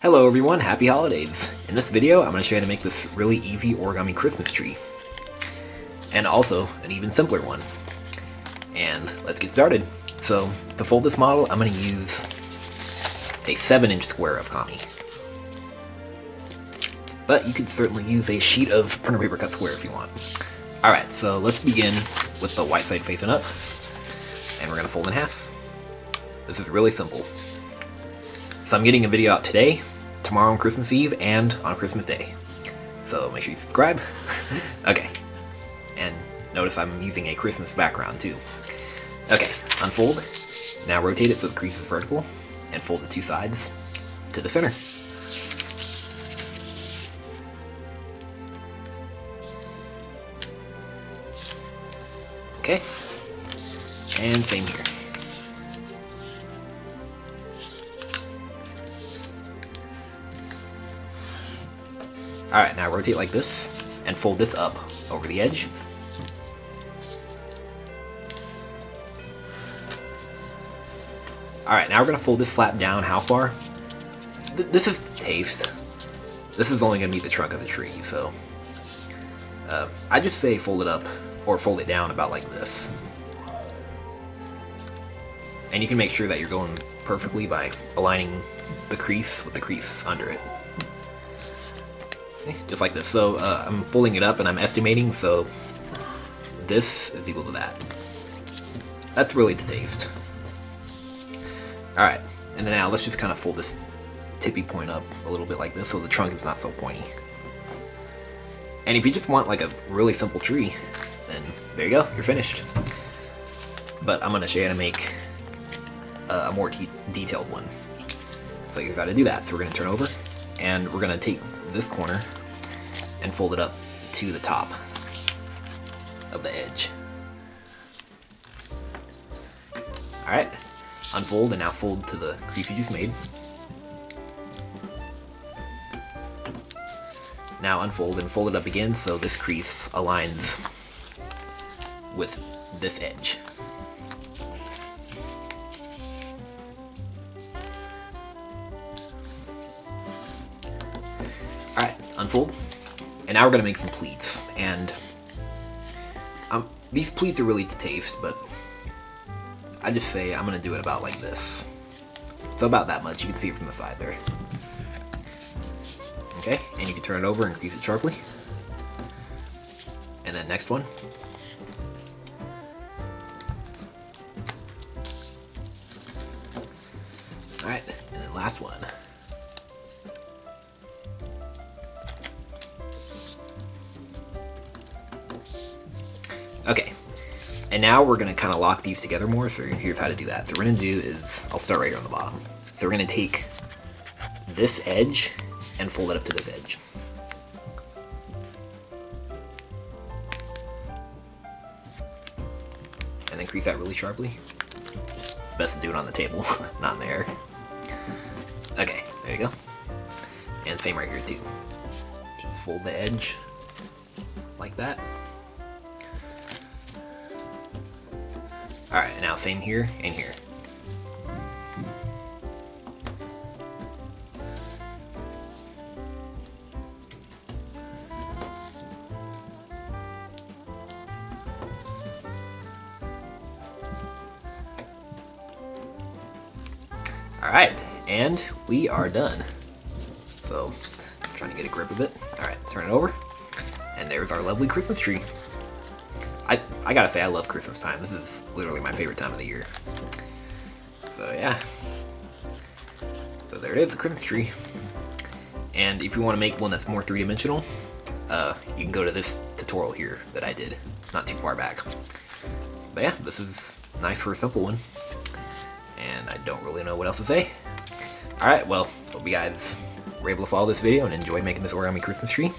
Hello everyone, happy holidays! In this video, I'm going to show you how to make this really easy origami Christmas tree. And also, an even simpler one. And let's get started. So, to fold this model, I'm going to use a 7-inch square of kami. But you could certainly use a sheet of printer paper cut square if you want. Alright, so let's begin with the white side facing up. And we're going to fold in half. This is really simple. So I'm getting a video out today, tomorrow on Christmas Eve, and on Christmas Day. So make sure you subscribe. Okay. And notice I'm using a Christmas background too. Okay, unfold. Now rotate it so the crease is vertical, and fold the two sides to the center. Okay. And same here. Alright, now rotate like this, and fold this up over the edge. Alright, now we're going to fold this flap down how far? This is taste. This is only going to be the trunk of the tree, so... I just say fold it up, or fold it down about like this. And you can make sure that you're going perfectly by aligning the crease with the crease under it. Just like this. So I'm folding it up and I'm estimating, so this is equal to that. That's really to taste. Alright, and then now let's just kind of fold this tippy point up a little bit like this so the trunk is not so pointy. And if you just want like a really simple tree, then there you go, you're finished. But I'm going to show you how to make a more detailed one. So here's how to do that. So we're going to turn over, and we're going to take this corner and fold it up to the top of the edge. Alright, unfold and now fold to the crease you just made. Now unfold and fold it up again so this crease aligns with this edge. Alright, unfold. And now we're going to make some pleats. And these pleats are really to taste, but I just say I'm going to do it about like this. So about that much. You can see it from the side there. Okay, and you can turn it over and crease it sharply. And then next one. Alright, and then last one. Okay, and now we're going to kind of lock these together more, so here's how to do that. So what we're going to do is, I'll start right here on the bottom. So we're going to take this edge and fold it up to this edge. And then crease that really sharply. It's best to do it on the table, not in the air. Okay, there you go. And same right here too. Just fold the edge like that. Alright, now same here and here. Alright, and we are done. So, I'm trying to get a grip of it. Alright, turn it over. And there's our lovely Christmas tree. I gotta say, I love Christmas time. This is literally my favorite time of the year. So yeah. So there it is, the Christmas tree. And if you want to make one that's more three-dimensional, you can go to this tutorial here that I did not too far back. But yeah, this is nice for a simple one. And I don't really know what else to say. Alright, well, hope you guys were able to follow this video and enjoy making this origami Christmas tree.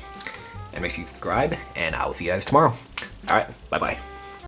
And make sure you subscribe, and I will see you guys tomorrow. Alright, bye-bye.